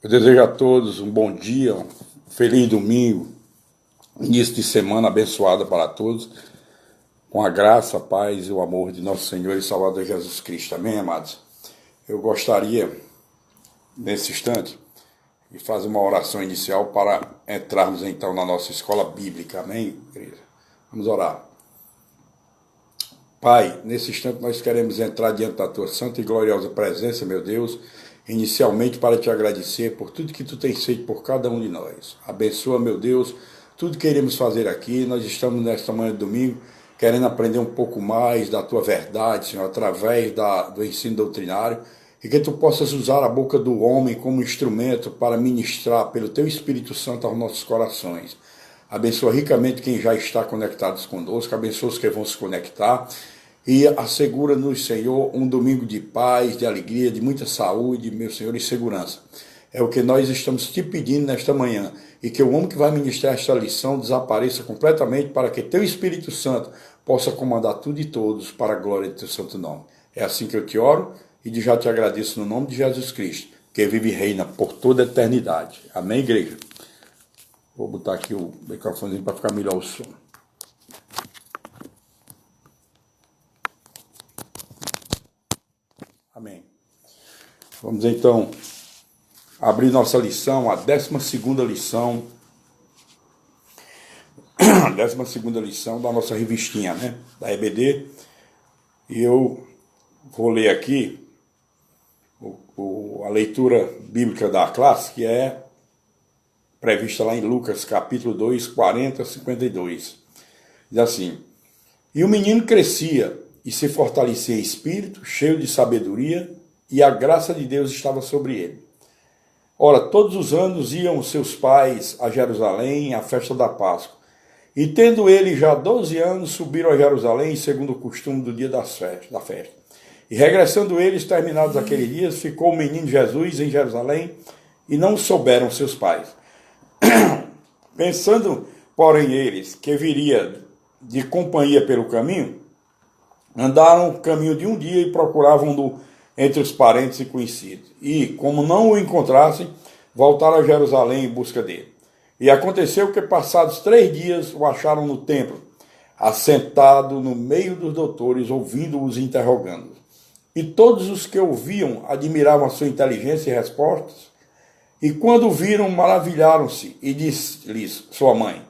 Eu desejo a todos um bom dia, um feliz domingo, início de semana abençoada para todos, com a graça, a paz e o amor de nosso Senhor e Salvador Jesus Cristo. Amém, amados? Eu gostaria, nesse instante, de fazer uma oração inicial para entrarmos então na nossa escola bíblica. Amém, igreja? Vamos orar. Pai, nesse instante nós queremos entrar diante da tua santa e gloriosa presença, meu Deus, inicialmente para te agradecer por tudo que tu tens feito por cada um de nós. Abençoa, meu Deus, tudo que queremos fazer aqui. Nós estamos nesta manhã de domingo querendo aprender um pouco mais da tua verdade, Senhor, através do ensino doutrinário, e que tu possas usar a boca do homem como instrumento para ministrar pelo teu Espírito Santo aos nossos corações. Abençoa ricamente quem já está conectado conosco, abençoa os que vão se conectar e assegura-nos, Senhor, um domingo de paz, de alegria, de muita saúde, meu Senhor, e segurança. É o que nós estamos te pedindo nesta manhã, e que o homem que vai ministrar esta lição desapareça completamente para que teu Espírito Santo possa comandar tudo e todos para a glória de teu santo nome. É assim que eu te oro e já te agradeço no nome de Jesus Cristo, que vive e reina por toda a eternidade. Amém, igreja? Vou botar aqui o microfone para ficar melhor o som. Amém. Vamos então abrir nossa lição, a 12ª lição. A 12ª lição da nossa revistinha, né? Da EBD. E eu vou ler aqui a leitura bíblica da classe, que é prevista lá em Lucas, capítulo 2, 40 a 52. Diz assim: E o menino crescia e se fortalecia em espírito, cheio de sabedoria, e a graça de Deus estava sobre ele. Ora, todos os anos iam seus pais a Jerusalém, à festa da Páscoa. E tendo ele já 12 anos, subiram a Jerusalém, segundo o costume do dia da festa. E regressando eles, terminados aqueles dias, ficou o menino Jesus em Jerusalém, e não souberam seus pais. Pensando, porém, eles que viria de companhia pelo caminho, andaram o caminho de um dia e procuravam-no entre os parentes e conhecidos. E, como não o encontrassem, voltaram a Jerusalém em busca dele. E aconteceu que, passados 3 dias, o acharam no templo, assentado no meio dos doutores, ouvindo-os e interrogando-os. E todos os que ouviam admiravam a sua inteligência e respostas. E quando o viram, maravilharam-se, e disse-lhes sua mãe: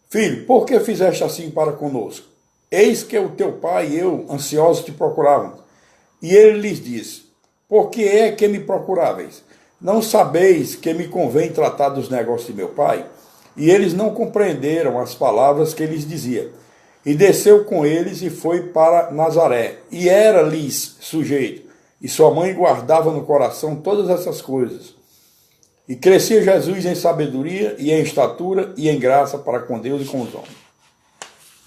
Filho, por que fizeste assim para conosco? Eis que o teu pai e eu, ansiosos, te procurávamos. E ele lhes disse: Por que é que me procuráveis? Não sabeis que me convém tratar dos negócios de meu pai? E eles não compreenderam as palavras que lhes dizia. E desceu com eles e foi para Nazaré, e era-lhes sujeito. E sua mãe guardava no coração todas essas coisas. E crescia Jesus em sabedoria e em estatura e em graça para com Deus e com os homens.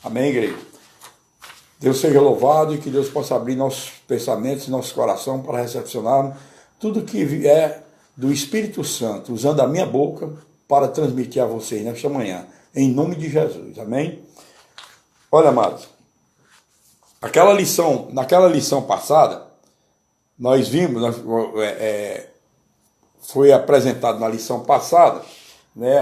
Amém, igreja? Deus seja louvado e que Deus possa abrir nossos pensamentos e nosso coração para recepcionar tudo que vier do Espírito Santo, usando a minha boca para transmitir a vocês nesta manhã, em nome de Jesus. Amém? Olha, amados, naquela lição passada, nós vimos, foi apresentado na lição passada, né,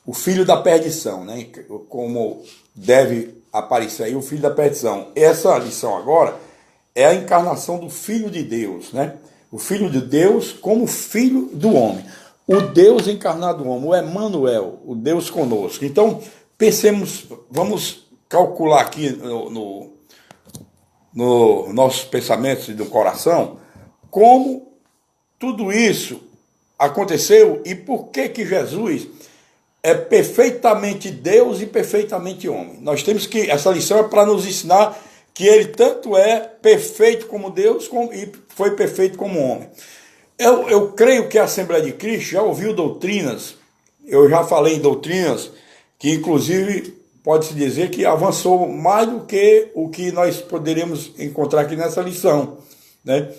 o filho da perdição, né, como deve aparecer aí o filho da perdição. Essa lição agora é a encarnação do Filho de Deus, né? O Filho de Deus como Filho do homem. O Deus encarnado do homem, o Emmanuel, o Deus conosco. Então, pensemos, vamos calcular aqui no nossos pensamentos e do coração, como tudo isso aconteceu e por que Jesus é perfeitamente Deus e perfeitamente homem. Nós temos que, essa lição é para nos ensinar que ele tanto é perfeito como Deus e foi perfeito como homem. Eu creio que a Assembleia de Cristo já ouviu doutrinas, eu já falei em doutrinas, que inclusive pode-se dizer que avançou mais do que o que nós poderíamos encontrar aqui nessa lição, né?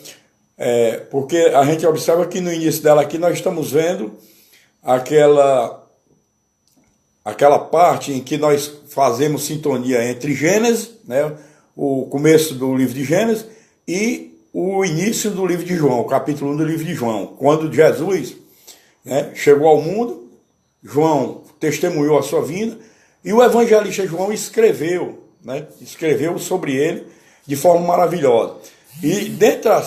Porque a gente observa que no início dela aqui nós estamos vendo aquela parte em que nós fazemos sintonia entre Gênesis, né, o começo do livro de Gênesis, e o início do livro de João, o capítulo 1 do livro de João. Quando Jesus, né, chegou ao mundo, João testemunhou a sua vinda, e o evangelista João escreveu, né, escreveu sobre ele de forma maravilhosa. E dentro da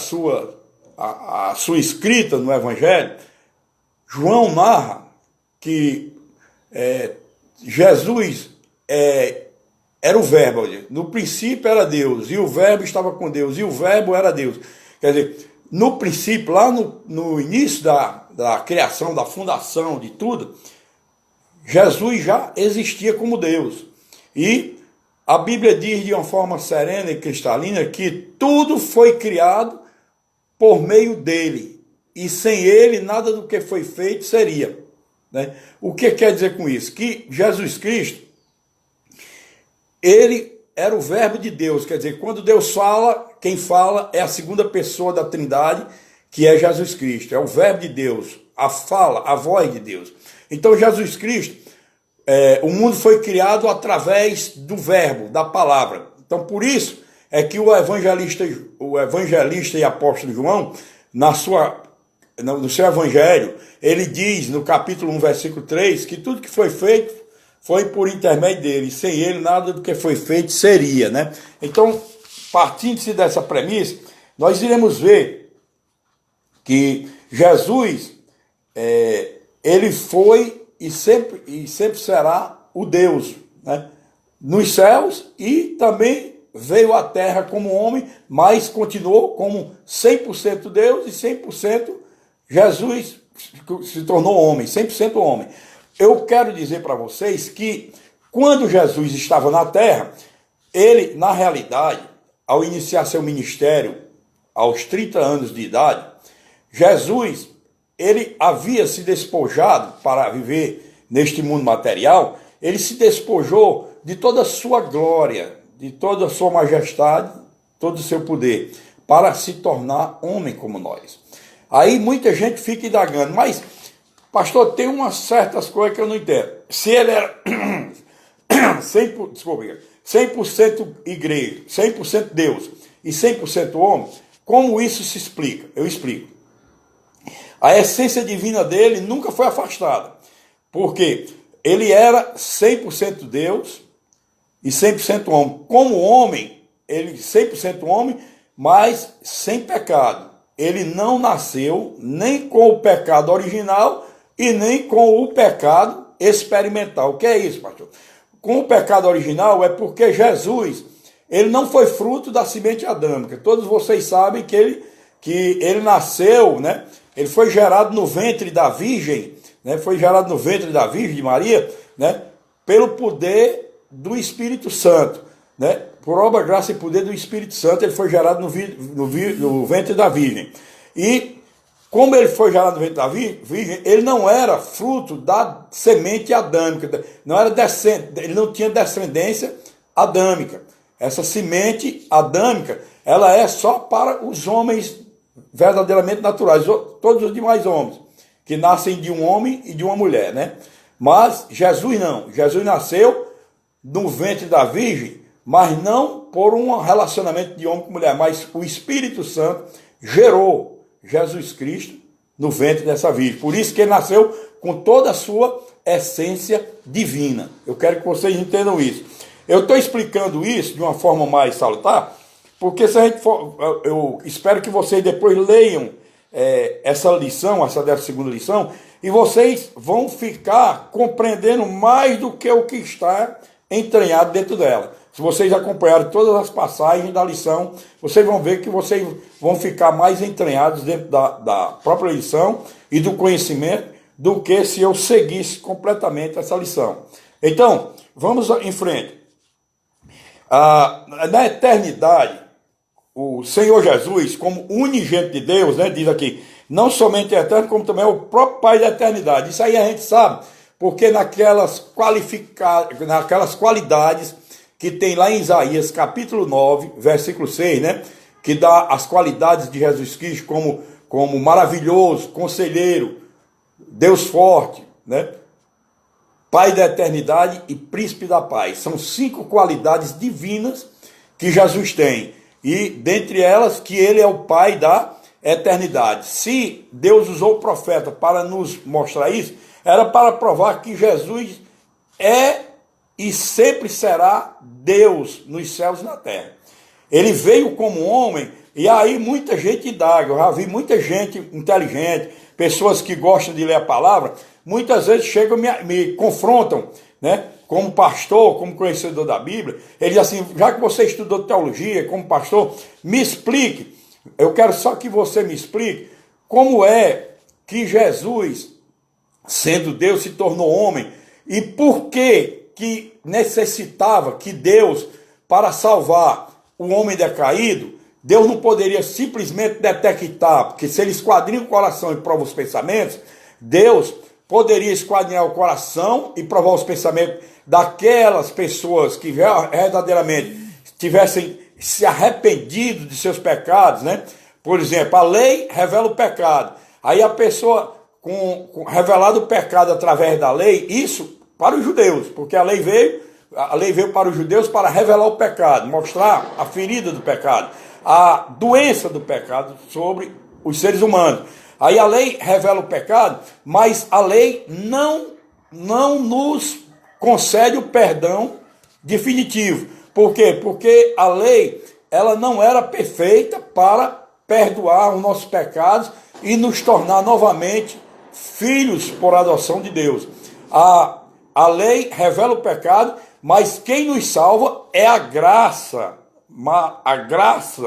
a sua escrita no evangelho, João narra que Jesus era o verbo. No princípio era Deus, e o verbo estava com Deus, e o verbo era Deus. Quer dizer, no princípio, lá no início da criação, da fundação de tudo, Jesus já existia como Deus. E a Bíblia diz de uma forma serena e cristalina que tudo foi criado por meio dele. E sem ele, nada do que foi feito seria. Né? O que quer dizer com isso? Que Jesus Cristo, ele era o verbo de Deus. Quer dizer, quando Deus fala, quem fala é a segunda pessoa da Trindade, que é Jesus Cristo. É o verbo de Deus, a fala, a voz de Deus. Então Jesus Cristo, o mundo foi criado através do verbo, da palavra. Então por isso é que o evangelista e apóstolo João, no seu evangelho, ele diz no capítulo 1, versículo 3, que tudo que foi feito foi por intermédio dele. Sem ele, nada do que foi feito seria, né? Então, partindo-se dessa premissa, nós iremos ver que Jesus, ele foi e sempre será o Deus, né? Nos céus, e também veio à terra como homem, mas continuou como 100% Deus e 100% Jesus se tornou homem, 100% homem. Eu quero dizer para vocês que quando Jesus estava na terra, ele, na realidade, ao iniciar seu ministério aos 30 anos de idade, Jesus, ele havia se despojado para viver neste mundo material, ele se despojou de toda a sua glória, de toda a sua majestade, todo o seu poder, para se tornar homem como nós. Aí muita gente fica indagando, mas, pastor, tem umas certas coisas que eu não entendo. Se ele era 100% igreja, 100% Deus e 100% homem, como isso se explica? Eu explico. A essência divina dele nunca foi afastada, porque ele era 100% Deus e 100% homem. Como homem, ele 100% homem, mas sem pecado. Ele não nasceu nem com o pecado original e nem com o pecado experimental. O que é isso, pastor? Com o pecado original é porque Jesus, ele não foi fruto da semente adâmica. Todos vocês sabem que ele nasceu, né? Ele foi gerado no ventre da Virgem, né? Foi gerado no ventre da Virgem Maria, né? Pelo poder do Espírito Santo, né? Por obra, graça e poder do Espírito Santo, ele foi gerado no ventre da Virgem. E como ele foi gerado no ventre da Virgem, ele não era fruto da semente adâmica, ele não tinha descendência adâmica. Essa semente adâmica, ela é só para os homens verdadeiramente naturais, todos os demais homens, que nascem de um homem e de uma mulher, né? Mas Jesus não. Jesus nasceu no ventre da Virgem, mas não por um relacionamento de homem com mulher, mas o Espírito Santo gerou Jesus Cristo no ventre dessa Virgem. Por isso que ele nasceu com toda a sua essência divina. Eu quero que vocês entendam isso. Eu estou explicando isso de uma forma mais salutar, porque se a gente for, eu espero que vocês depois leiam essa lição, essa 12ª lição, e vocês vão ficar compreendendo mais do que o que está entranhado dentro dela. Se vocês acompanharem todas as passagens da lição, vocês vão ver que vocês vão ficar mais entranhados dentro da própria lição e do conhecimento do que se eu seguisse completamente essa lição. Então, vamos em frente. Na eternidade, o Senhor Jesus, como unigênito de Deus, né, diz aqui, não somente é eterno, como também é o próprio Pai da eternidade. Isso aí a gente sabe, porque naquelas qualidades que tem lá em Isaías, capítulo 9, versículo 6, né, que dá as qualidades de Jesus Cristo como maravilhoso, conselheiro, Deus forte, né, Pai da eternidade e príncipe da paz. São 5 qualidades divinas que Jesus tem. e dentre elas que ele é o Pai da eternidade. Se Deus usou o profeta para nos mostrar isso, era para provar que Jesus é e sempre será Deus nos céus e na terra. Ele veio como homem, e aí muita gente indaga. Eu já vi muita gente inteligente, pessoas que gostam de ler a palavra, muitas vezes chegam e me confrontam, né? Como pastor, como conhecedor da Bíblia. Ele diz assim: já que você estudou teologia, como pastor, me explique. Eu quero só que você me explique como é que Jesus, sendo Deus, se tornou homem, e por que necessitava que Deus, para salvar o homem decaído, Deus não poderia simplesmente detectar, porque se ele esquadrinha o coração e prova os pensamentos, Deus poderia esquadrinhar o coração e provar os pensamentos daquelas pessoas que verdadeiramente tivessem se arrependido de seus pecados, né? Por exemplo, a lei revela o pecado. Aí a pessoa, revelado o pecado através da lei, isso para os judeus, porque a lei veio para os judeus para revelar o pecado, mostrar a ferida do pecado, a doença do pecado sobre os seres humanos. Aí a lei revela o pecado, mas a lei não nos concede o perdão definitivo. Por quê? Porque a lei, ela não era perfeita para perdoar os nossos pecados e nos tornar novamente filhos por adoção de Deus. A lei revela o pecado, mas quem nos salva é a graça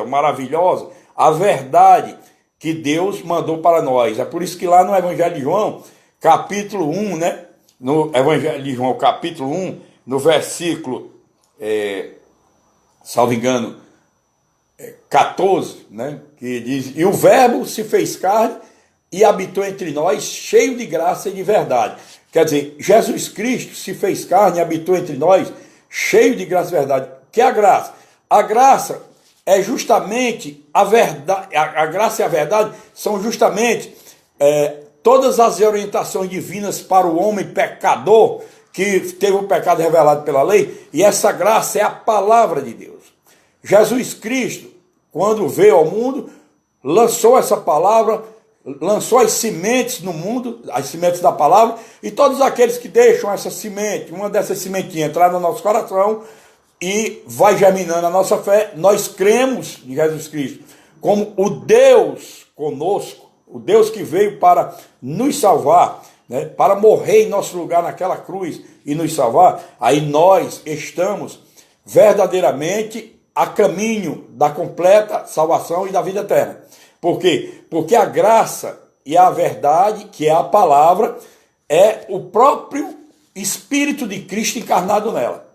maravilhosa, a verdade que Deus mandou para nós. É por isso que lá no Evangelho de João, capítulo 1, né? No Evangelho de João, capítulo 1, no versículo, salvo engano, 14, né? Que diz: e o verbo se fez carne e habitou entre nós, cheio de graça e de verdade. Quer dizer, Jesus Cristo se fez carne e habitou entre nós, cheio de graça e verdade. O que é a graça? A graça é justamente a verdade. A graça e a verdade são justamente todas as orientações divinas para o homem pecador que teve o pecado revelado pela lei, e essa graça é a palavra de Deus. Jesus Cristo, quando veio ao mundo, lançou essa palavra, lançou as sementes no mundo, as sementes da palavra, e todos aqueles que deixam essa semente, uma dessas sementinhas entrar no nosso coração e vai germinando a nossa fé, nós cremos em Jesus Cristo como o Deus conosco, o Deus que veio para nos salvar, né, para morrer em nosso lugar naquela cruz e nos salvar. Aí nós estamos verdadeiramente a caminho da completa salvação e da vida eterna. Por quê? Porque a graça e a verdade, que é a palavra, é o próprio Espírito de Cristo encarnado nela.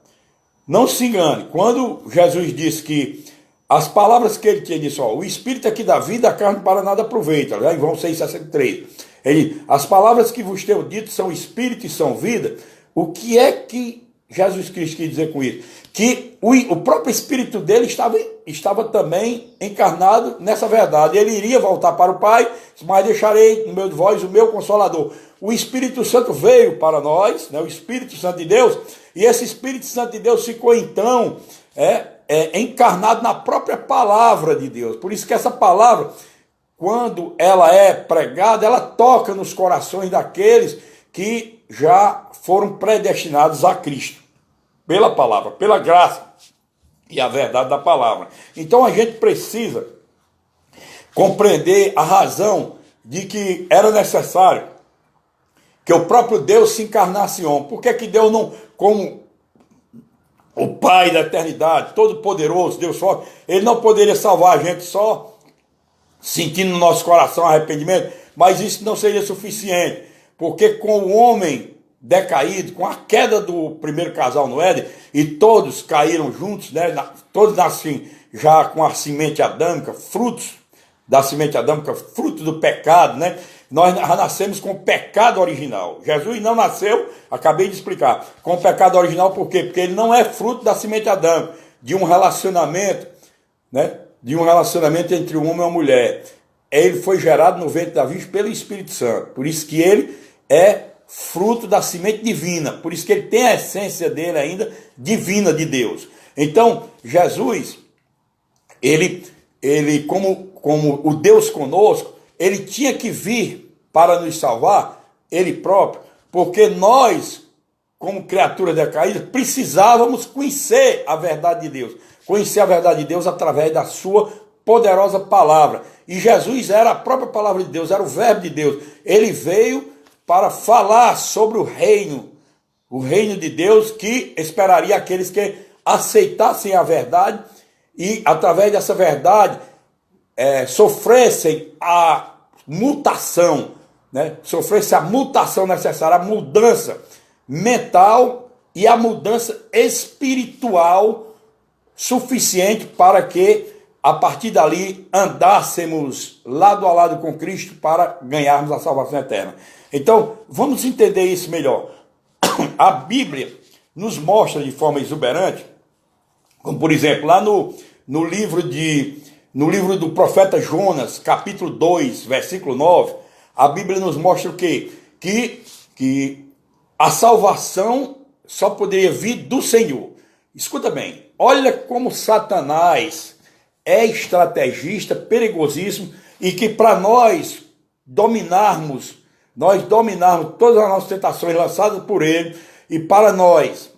Não se engane, quando Jesus disse que as palavras que ele tinha disse, o Espírito é que dá vida, a carne para nada aproveita, lá em João 6,63. Ele, as palavras que vos tenho dito são Espírito e são vida. O que é que Jesus Cristo quis dizer com isso? Que o próprio Espírito dele estava também encarnado nessa verdade. Ele iria voltar para o Pai, mas deixarei no meio de vós o meu Consolador. O Espírito Santo veio para nós, né, o Espírito Santo de Deus, e esse Espírito Santo de Deus ficou então encarnado na própria palavra de Deus. Por isso que essa palavra, quando ela é pregada, ela toca nos corações daqueles que já foram predestinados a Cristo, pela palavra, pela graça e a verdade da palavra. Então a gente precisa compreender a razão de que era necessário que o próprio Deus se encarnasse em homem. Por que que Deus não, como o Pai da eternidade, todo-poderoso, Deus forte, ele não poderia salvar a gente só sentindo no nosso coração arrependimento? Mas isso não seria suficiente, porque com o homem decaído, com a queda do primeiro casal no Éden, e todos caíram juntos, né? Todos nascem já com a semente adâmica, frutos da semente adâmica, fruto do pecado, né? Nós já nascemos com o pecado original. Jesus não nasceu, acabei de explicar, com o pecado original. Por quê? Porque ele não é fruto da semente adâmica, de um relacionamento, né? De um relacionamento entre um homem e uma mulher. Ele foi gerado no ventre da Virgem pelo Espírito Santo. Por isso que ele é fruto da semente divina. Por isso que ele tem a essência dele ainda divina de Deus. Então, Jesus, Ele como o Deus conosco, ele tinha que vir para nos salvar, ele próprio, porque nós, como criaturas decaídas, precisávamos conhecer a verdade de Deus. Conhecer a verdade de Deus através da sua poderosa palavra. E Jesus era a própria palavra de Deus, era o verbo de Deus. Ele veio para falar sobre o reino de Deus, que esperaria aqueles que aceitassem a verdade e, através dessa verdade, sofressem a mutação, né? Sofressem a mutação necessária, a mudança mental e a mudança espiritual suficiente para que, a partir dali, andássemos lado a lado com Cristo para ganharmos a salvação eterna. Então, vamos entender isso melhor. A Bíblia nos mostra de forma exuberante, como por exemplo, lá no livro do profeta Jonas, capítulo 2, versículo 9, a Bíblia nos mostra o quê? Que a salvação só poderia vir do Senhor. Escuta bem, olha como Satanás é estrategista, perigosíssimo, e que para nós dominarmos todas as nossas tentações lançadas por ele, e para nós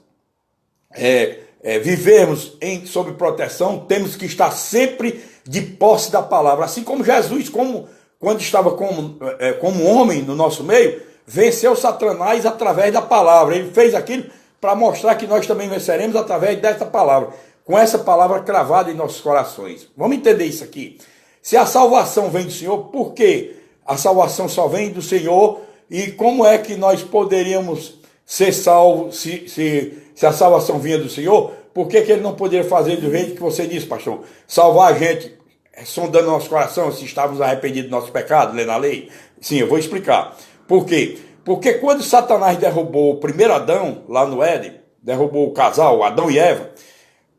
vivermos sob proteção, temos que estar sempre de posse da palavra. Assim como Jesus, quando estava como homem no nosso meio, venceu Satanás através da palavra. Ele fez aquilo para mostrar que nós também venceremos através dessa palavra, com essa palavra cravada em nossos corações. Vamos entender isso aqui. Se a salvação vem do Senhor, por que a salvação só vem do Senhor? E como é que nós poderíamos ser salvos se a salvação vinha do Senhor? Por que ele não poderia fazer do jeito que você disse, pastor? Salvar a gente, sondando nosso coração, se estávamos arrependidos do nosso pecado, lendo a lei? Sim, eu vou explicar. Por quê? Porque quando Satanás derrubou o primeiro Adão, lá no Éden, derrubou o casal, Adão e Eva,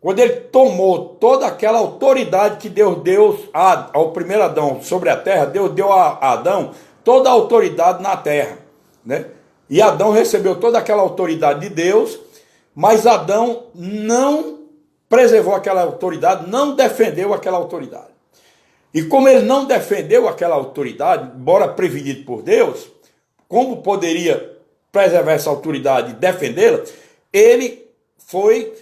quando ele tomou toda aquela autoridade que Deus deu ao primeiro Adão sobre a terra, Deus deu a Adão toda a autoridade na terra, né? E Adão recebeu toda aquela autoridade de Deus, mas Adão não preservou aquela autoridade, não defendeu aquela autoridade. E como ele não defendeu aquela autoridade, embora prevenido por Deus, como poderia preservar essa autoridade e defendê-la? Ele foi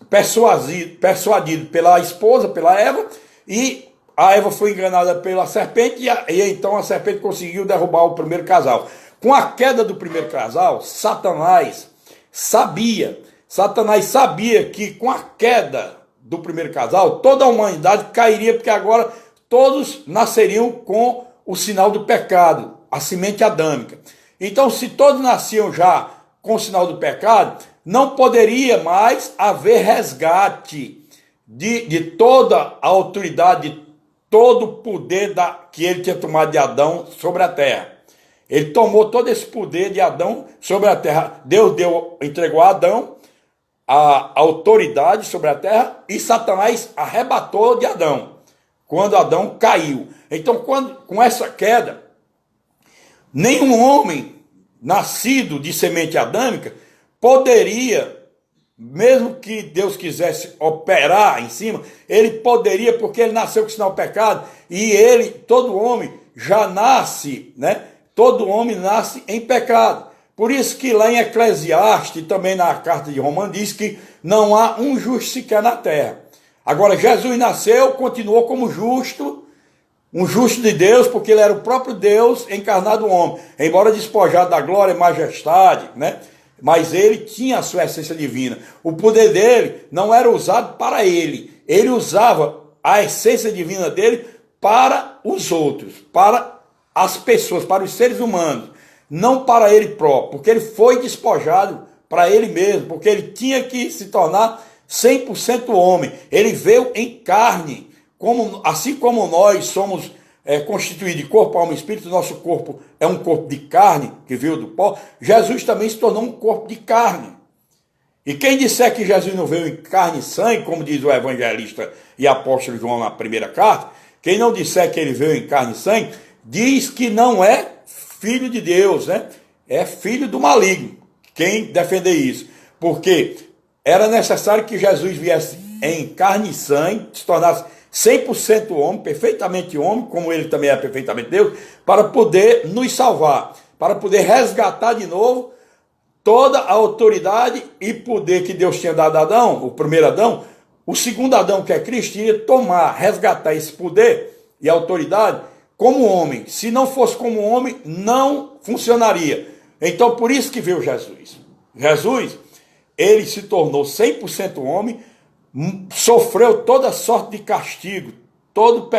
persuadido pela esposa, pela Eva, e a Eva foi enganada pela serpente, e então a serpente conseguiu derrubar o primeiro casal. Com a queda do primeiro casal, Satanás sabia que com a queda do primeiro casal, toda a humanidade cairia, porque agora todos nasceriam com o sinal do pecado, a semente adâmica. Então, se todos nasciam já com o sinal do pecado, não poderia mais haver resgate de toda a autoridade, de todo o poder que ele tinha tomado de Adão sobre a terra. Ele tomou todo esse poder de Adão sobre a terra. Deus entregou a Adão a autoridade sobre a terra, e Satanás arrebatou de Adão, quando Adão caiu. Então, com essa queda, nenhum homem nascido de semente adâmica poderia, mesmo que Deus quisesse operar em cima, ele poderia, porque ele nasceu com sinal pecado, e todo homem já nasce, né? Todo homem nasce em pecado. Por isso que lá em Eclesiastes, também na carta de Romanos, diz que não há um justo sequer na terra. Agora, Jesus nasceu, continuou como justo, um justo de Deus, porque ele era o próprio Deus encarnado homem, embora despojado da glória e majestade, né? Mas ele tinha a sua essência divina. O poder dele não era usado para ele usava a essência divina dele para os outros, para as pessoas, para os seres humanos, não para ele próprio, porque ele foi despojado para ele mesmo, porque ele tinha que se tornar 100% homem. Ele veio em carne, assim como nós somos constituídos de corpo, alma e espírito, nosso corpo é um corpo de carne, que veio do pó. Jesus também se tornou um corpo de carne. E quem disser que Jesus não veio em carne e sangue, como diz o evangelista e apóstolo João na primeira carta, quem não disser que ele veio em carne e sangue, diz que não é filho de Deus, né? É filho do maligno. Quem defender isso? Porque era necessário que Jesus viesse em carne e sangue, se tornasse 100% homem, perfeitamente homem, como ele também é perfeitamente Deus, para poder nos salvar, para poder resgatar de novo toda a autoridade e poder que Deus tinha dado a Adão, o primeiro Adão. O segundo Adão, que é Cristo, iria tomar, resgatar esse poder e autoridade como homem. Se não fosse como homem, não funcionaria. Então, por isso que veio Jesus. Jesus, ele se tornou 100% homem, sofreu toda sorte de castigo, todo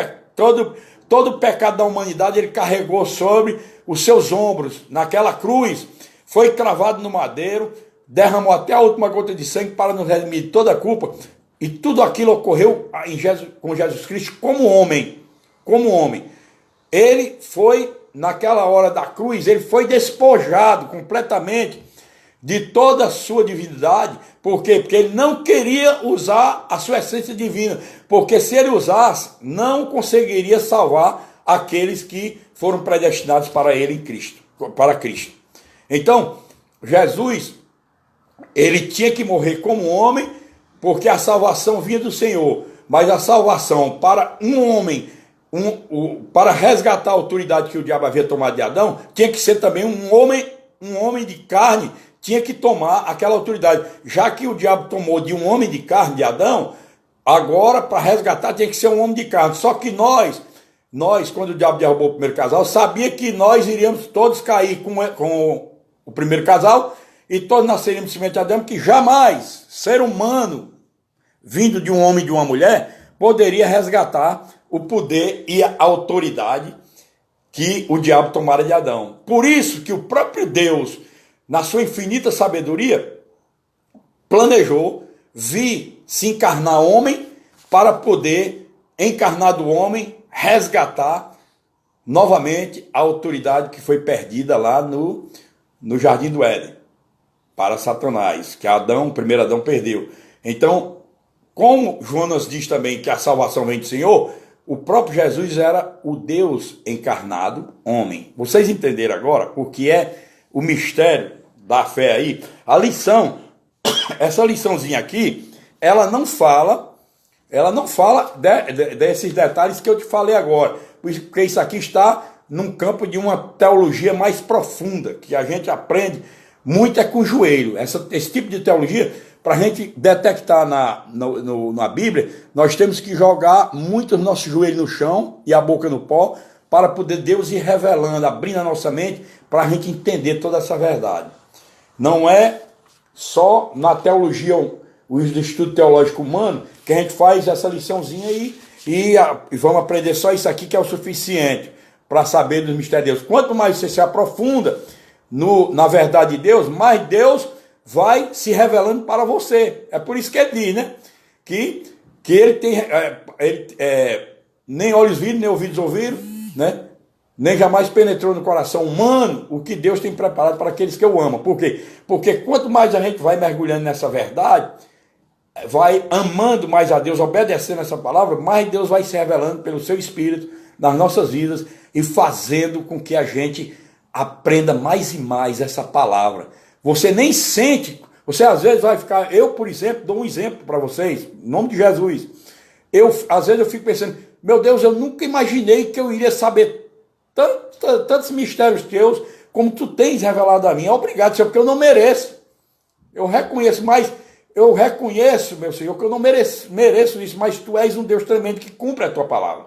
o pecado da humanidade ele carregou sobre os seus ombros, naquela cruz, foi cravado no madeiro, derramou até a última gota de sangue para nos redimir de toda a culpa, e tudo aquilo ocorreu com Jesus Cristo como homem, Ele foi, naquela hora da cruz, ele foi despojado completamente de toda a sua divindade. Por quê? Porque ele não queria usar a sua essência divina, porque se ele usasse, não conseguiria salvar aqueles que foram predestinados para ele em Cristo, para Cristo. Então, Jesus, ele tinha que morrer como homem, porque a salvação vinha do Senhor, mas a salvação para um homem, para resgatar a autoridade que o diabo havia tomado de Adão, tinha que ser também um homem de carne, tinha que tomar aquela autoridade. Já que o diabo tomou de um homem de carne, de Adão, agora para resgatar tinha que ser um homem de carne. Só que nós, quando o diabo derrubou o primeiro casal, sabia que nós iríamos todos cair com o primeiro casal e todos nasceríamos de semente de Adão, que jamais ser humano vindo de um homem e de uma mulher poderia resgatar o poder e a autoridade que o diabo tomara de Adão. Por isso que o próprio Deus, na sua infinita sabedoria, planejou vir se encarnar homem para poder, encarnado homem, resgatar novamente a autoridade que foi perdida lá no Jardim do Éden para Satanás, que o primeiro Adão perdeu. Então, como Jonas diz também que a salvação vem do Senhor, o próprio Jesus era o Deus encarnado, homem. Vocês entenderam agora o que é o mistério da fé aí? A lição, essa liçãozinha aqui, ela não fala desses detalhes que eu te falei agora, porque isso aqui está num campo de uma teologia mais profunda, que a gente aprende muito com o joelho. Esse tipo de teologia, para a gente detectar na Bíblia, nós temos que jogar muito os nossos joelhos no chão e a boca no pó, para poder Deus ir revelando, abrindo a nossa mente, para a gente entender toda essa verdade. Não é só na teologia, o Instituto Teológico Humano, que a gente faz essa liçãozinha e vamos aprender só isso aqui que é o suficiente para saber dos mistérios de Deus. Quanto mais você se aprofunda na verdade de Deus, mais Deus vai se revelando para você. É por isso que ele diz, né? Que ele tem nem olhos viram, nem ouvidos ouviram, né? Nem jamais penetrou no coração humano o que Deus tem preparado para aqueles que o amam. Por quê? Porque quanto mais a gente vai mergulhando nessa verdade, vai amando mais a Deus, obedecendo essa palavra, mais Deus vai se revelando pelo seu Espírito nas nossas vidas e fazendo com que a gente aprenda mais e mais essa palavra. Você nem sente, você às vezes vai ficar, eu por exemplo, dou um exemplo para vocês, em nome de Jesus, às vezes eu fico pensando, meu Deus, eu nunca imaginei que eu iria saber tantos mistérios teus, como tu tens revelado a mim. Obrigado, Senhor, porque eu não mereço. Eu reconheço, meu Senhor, que eu não mereço isso, mas tu és um Deus tremendo que cumpre a tua palavra.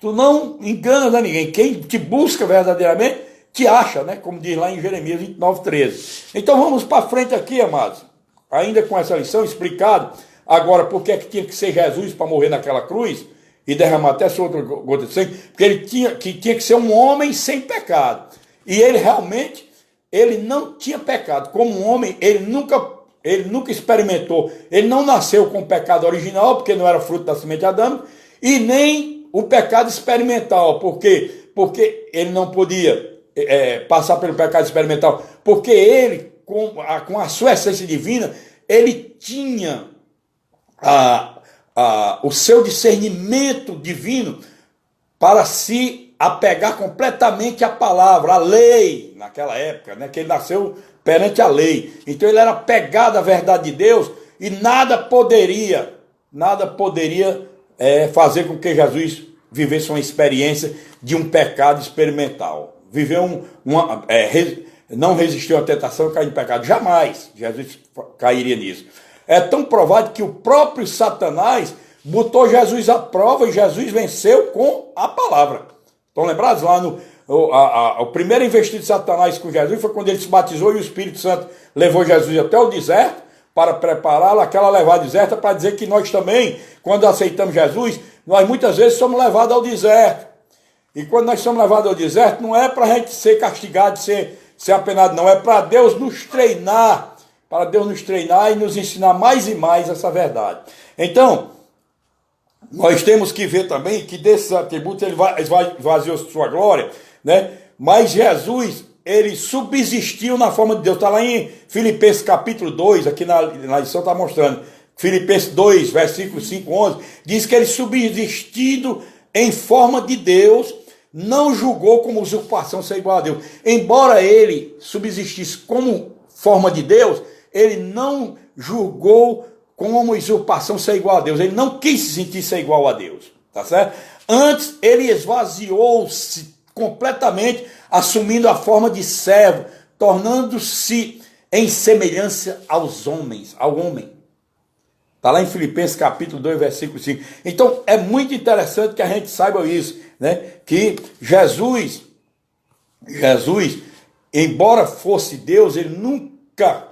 Tu não enganas a ninguém. Quem te busca verdadeiramente, te acha, né? Como diz lá em Jeremias 29:13. Então vamos para frente aqui, amados. Ainda com essa lição explicado, agora por que tinha que ser Jesus para morrer naquela cruz e derramar até sua outra gota de sangue, porque ele tinha que ser um homem sem pecado. E ele realmente, ele não tinha pecado. Como um homem, ele nunca experimentou, ele não nasceu com o pecado original, porque não era fruto da semente de Adão, e nem o pecado experimental, porque ele não podia passar pelo pecado experimental, porque ele, com a sua essência divina, ele tinha o seu discernimento divino para se apegar completamente à palavra, à lei, naquela época, né, que ele nasceu perante a lei. Então ele era apegado à verdade de Deus e nada poderia nada poderia fazer com que Jesus vivesse uma experiência de um pecado experimental. Viveu não resistiu à tentação e caiu em pecado. Jamais Jesus cairia nisso. É tão provado que o próprio Satanás botou Jesus à prova e Jesus venceu com a palavra. Estão lembrados lá o primeiro investido de Satanás com Jesus foi quando ele se batizou e o Espírito Santo levou Jesus até o deserto para prepará-lo, aquela levada deserta, para dizer que nós também, quando aceitamos Jesus, nós muitas vezes somos levados ao deserto. E quando nós somos levados ao deserto, não é para a gente ser castigado, ser apenado, não. É para Deus nos treinar, e nos ensinar mais e mais essa verdade. Então, nós temos que ver também que desses atributos ele esvaziou sua glória, né? Mas Jesus, ele subsistiu na forma de Deus. Está lá em Filipenses capítulo 2, aqui na lição está mostrando. Filipenses 2, versículos 5, 11, diz que ele subsistindo em forma de Deus, não julgou como usurpação ser igual a Deus. Embora ele subsistisse como forma de Deus, ele não julgou como usurpação ser igual a Deus. Ele não quis se sentir ser igual a Deus, tá certo? Antes, ele esvaziou-se completamente, assumindo a forma de servo, tornando-se em semelhança aos homens, ao homem. Está lá em Filipenses capítulo 2, versículo 5. Então, é muito interessante que a gente saiba isso, né? Que Jesus, embora fosse Deus, ele nunca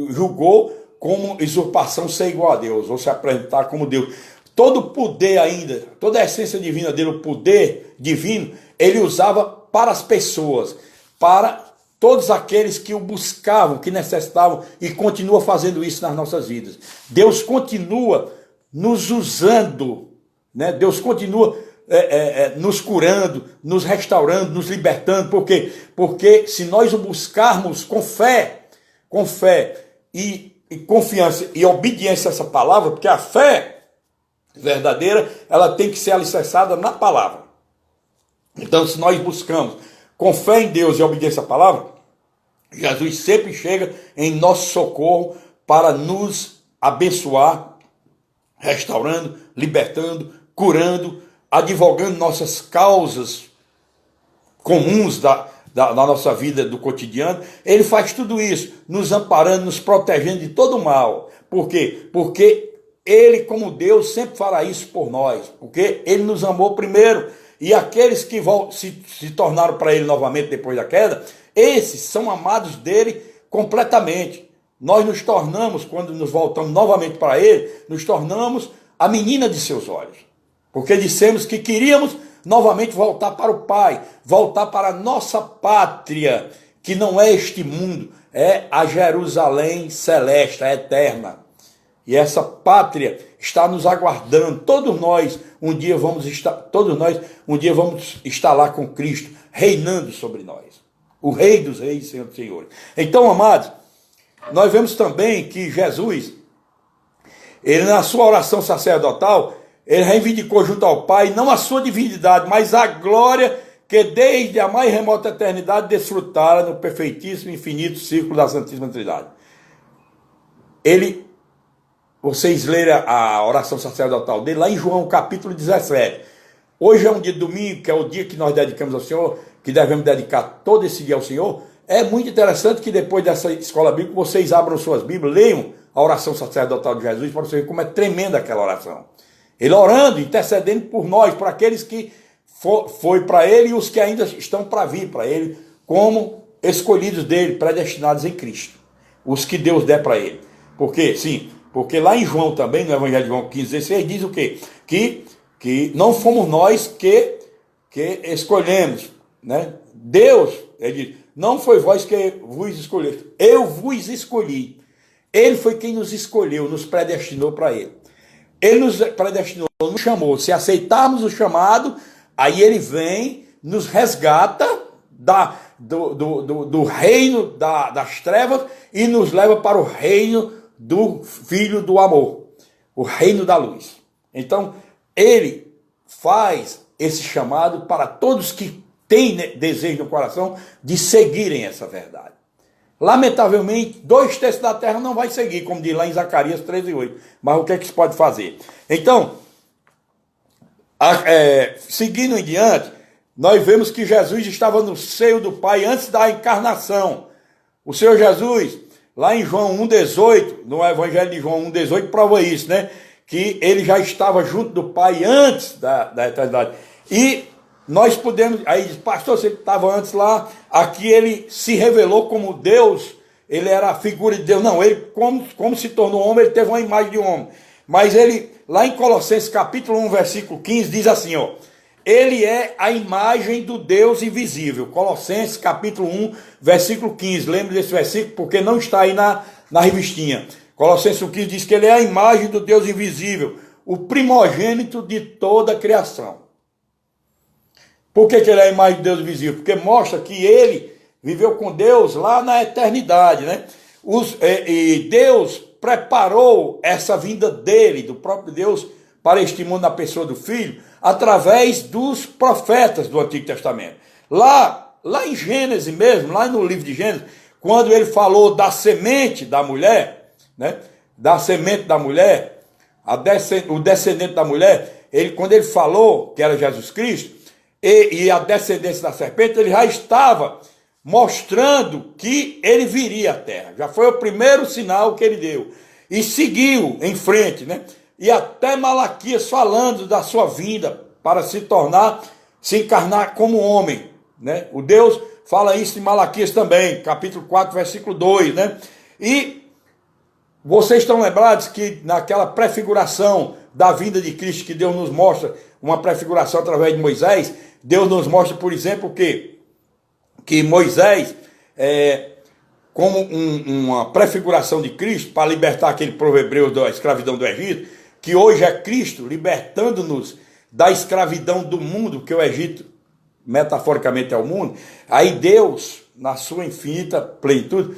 julgou como usurpação ser igual a Deus, ou se apresentar como Deus. Todo o poder ainda, toda a essência divina dele, o poder divino, ele usava para as pessoas, para todos aqueles que o buscavam, que necessitavam, e continua fazendo isso nas nossas vidas. Deus continua nos usando, né? Deus continua nos curando, nos restaurando, nos libertando. Por quê? Porque se nós o buscarmos com fé e confiança e obediência a essa palavra, porque a fé verdadeira, ela tem que ser alicerçada na palavra. Então, se nós buscamos com fé em Deus e obediência à palavra, Jesus sempre chega em nosso socorro para nos abençoar, restaurando, libertando, curando, advogando nossas causas comuns da nossa vida do cotidiano. Ele faz tudo isso, nos amparando, nos protegendo de todo o mal. Por quê? Porque ele, como Deus, sempre fará isso por nós, porque ele nos amou primeiro. E aqueles que se tornaram para ele novamente depois da queda, esses são amados dele completamente. Nós nos tornamos, quando nos voltamos novamente para ele, nos tornamos a menina de seus olhos. Porque dissemos que queríamos novamente voltar para o Pai, voltar para a nossa pátria, que não é este mundo, é a Jerusalém celeste, a eterna. E essa pátria está nos aguardando. Todos nós um dia vamos estar lá com Cristo, reinando sobre nós. O Rei dos Reis, Senhor dos Senhores. Então, amados, nós vemos também que Jesus, ele na sua oração sacerdotal, ele reivindicou junto ao Pai, não a sua divindade, mas a glória que desde a mais remota eternidade desfrutara no perfeitíssimo e infinito círculo da Santíssima Trindade. Vocês leram a oração sacerdotal dele lá em João capítulo 17. Hoje é um dia de domingo, que é o dia que nós dedicamos ao Senhor, que devemos dedicar todo esse dia ao Senhor. É muito interessante que depois dessa escola bíblica vocês abram suas Bíblias, leiam a oração sacerdotal de Jesus, para você ver como é tremenda aquela oração. Ele orando, intercedendo por nós, por aqueles que foi para ele e os que ainda estão para vir para ele, como escolhidos dele, predestinados em Cristo. Os que Deus der para ele. Porque lá em João também, no Evangelho de João 15,16, diz o quê? Que não fomos nós que escolhemos, né? Deus, ele diz, não foi vós que vos escolheste, eu vos escolhi. Ele foi quem nos escolheu, nos predestinou para ele. Ele nos predestinou, nos chamou. Se aceitarmos o chamado, aí ele vem, nos resgata do reino das trevas e nos leva para o reino do Filho do amor, o reino da luz. Então, ele faz esse chamado para todos que têm desejo no coração de seguirem essa verdade. lamentavelmente, 2/3 da terra não vai seguir, como diz lá em Zacarias 13:8. Mas o que é que se pode fazer? Então, seguindo em diante, nós vemos que Jesus estava no seio do Pai antes da encarnação. O Senhor Jesus, lá em João 1,18, no Evangelho de João 1,18, prova isso, né? Que ele já estava junto do Pai antes da eternidade. E nós podemos, aí diz, pastor, você estava antes lá, aqui ele se revelou como Deus, ele era a figura de Deus. Não, ele como se tornou homem, ele teve uma imagem de homem. Mas ele, lá em Colossenses capítulo 1, versículo 15, diz assim, ó, ele é a imagem do Deus invisível. Colossenses capítulo 1, versículo 15, lembre desse versículo, porque não está aí na revistinha. Colossenses 1,15 diz que ele é a imagem do Deus invisível, o primogênito de toda a criação. Por que ele é a imagem de Deus invisível? Porque mostra que ele viveu com Deus lá na eternidade, né? E Deus preparou essa vinda dele, do próprio Deus, para este mundo na pessoa do Filho, através dos profetas do Antigo Testamento. Lá em Gênesis mesmo, lá no livro de Gênesis, quando ele falou da semente da mulher, né? Da semente da mulher, o descendente da mulher, quando ele falou que era Jesus Cristo, e a descendência da serpente, ele já estava mostrando que ele viria à terra. Já foi o primeiro sinal que ele deu. E seguiu em frente, né? E até Malaquias falando da sua vinda para se encarnar como homem, né? O Deus fala isso em Malaquias também, capítulo 4, versículo 2, né? E vocês estão lembrados que naquela prefiguração da vinda de Cristo, que Deus nos mostra, uma prefiguração através de Moisés, Deus nos mostra, por exemplo, que Moisés, como uma prefiguração de Cristo, para libertar aquele povo hebreu da escravidão do Egito, que hoje é Cristo libertando-nos da escravidão do mundo, que o Egito, metaforicamente, é o mundo. Aí Deus, na sua infinita plenitude,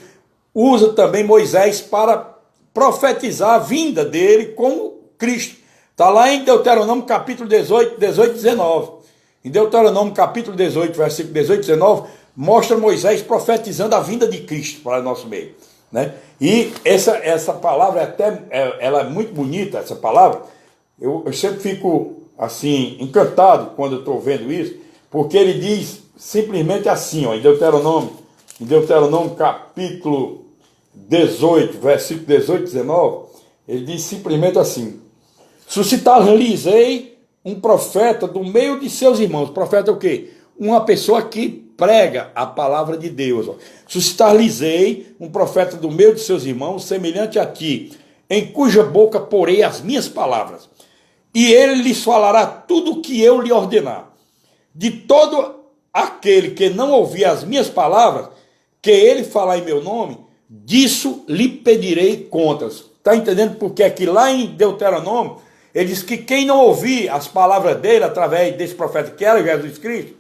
usa também Moisés para profetizar a vinda dele como Cristo. Está lá em Deuteronômio capítulo 18, 19. Em Deuteronômio capítulo 18, versículo 18 e 19, mostra Moisés profetizando a vinda de Cristo para o nosso meio, né? E essa palavra ela é muito bonita, essa palavra. Eu sempre fico assim encantado quando eu estou vendo isso, porque ele diz simplesmente assim, ó, em Deuteronômio capítulo 18, versículo 18 e 19, ele diz simplesmente assim: suscitar-lhes-ei um profeta do meio de seus irmãos. Profeta é o quê? Uma pessoa que prega a palavra de Deus. Suscitar-lhes-ei um profeta do meio de seus irmãos, semelhante a ti, em cuja boca porei as minhas palavras. E ele lhes falará tudo o que eu lhe ordenar. De todo aquele que não ouvir as minhas palavras, que ele falar em meu nome, disso lhe pedirei contas. Está entendendo porque aqui lá em Deuteronômio, ele diz que quem não ouvir as palavras dele, através desse profeta que era Jesus Cristo,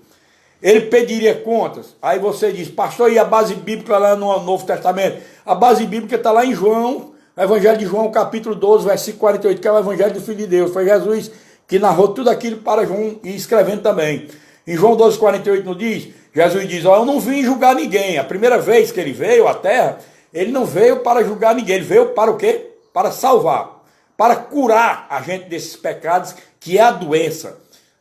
ele pediria contas. Aí você diz, pastor, e a base bíblica lá no Novo Testamento? A base bíblica está lá em João, Evangelho de João, capítulo 12, versículo 48, que é o Evangelho do Filho de Deus. Foi Jesus que narrou tudo aquilo para João e escrevendo também. Em João 12, 48 não diz? Jesus diz, ó, eu não vim julgar ninguém. A primeira vez que ele veio à terra, ele não veio para julgar ninguém. Ele veio para o quê? Para salvar, para curar a gente desses pecados, que é a doença.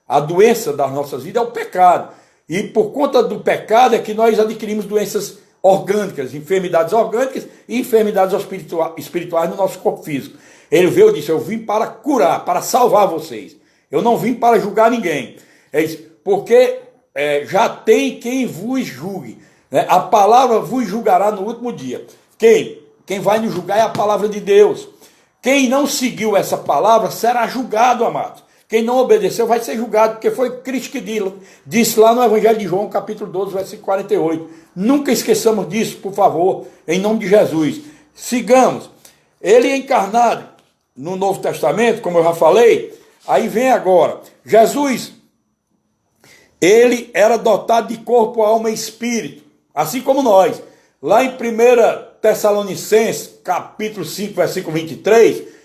A doença das nossas vidas é o pecado. E por conta do pecado é que nós adquirimos doenças orgânicas, enfermidades orgânicas e enfermidades espirituais no nosso corpo físico. Ele veio e disse, eu vim para curar, para salvar vocês. Eu não vim para julgar ninguém. Ele disse, porque já tem quem vos julgue, né? A palavra vos julgará no último dia. Quem vai nos julgar é a palavra de Deus. Quem não seguiu essa palavra será julgado, amados. Quem não obedeceu vai ser julgado, porque foi Cristo que disse lá no Evangelho de João, capítulo 12, versículo 48. Nunca esqueçamos disso, por favor, em nome de Jesus. Sigamos. Ele é encarnado no Novo Testamento, como eu já falei. Aí vem agora. Jesus, ele era dotado de corpo, alma e espírito, assim como nós. Lá em 1 Tessalonicenses, capítulo 5, versículo 23,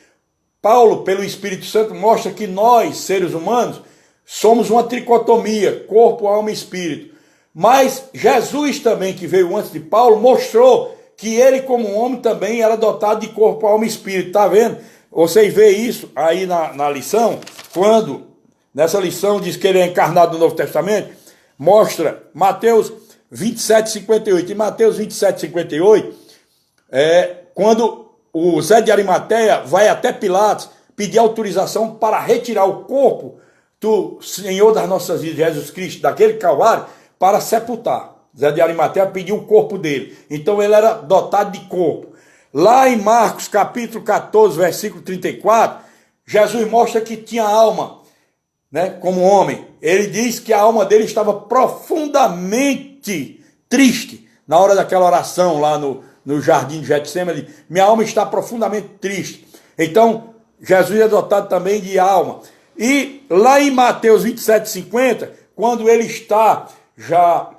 Paulo, pelo Espírito Santo, mostra que nós, seres humanos, somos uma tricotomia, corpo, alma e espírito. Mas Jesus também, que veio antes de Paulo, mostrou que ele, como homem, também era dotado de corpo, alma e espírito. Está vendo? Vocês veem isso aí na lição, quando, nessa lição, diz que ele é encarnado no Novo Testamento, mostra Mateus 27, 58. Em Mateus 27, 58, quando o Zé de Arimateia vai até Pilatos pedir autorização para retirar o corpo do Senhor das nossas vidas, Jesus Cristo, daquele Calvário, para sepultar. Zé de Arimateia pediu o corpo dele. Então ele era dotado de corpo. Lá em Marcos capítulo 14, versículo 34, Jesus mostra que tinha alma, né, como homem. Ele diz que a alma dele estava profundamente triste. Na hora daquela oração lá no jardim de Getsêmani, minha alma está profundamente triste. Então, Jesus é dotado também de alma. E lá em Mateus 27, 50, quando ele está já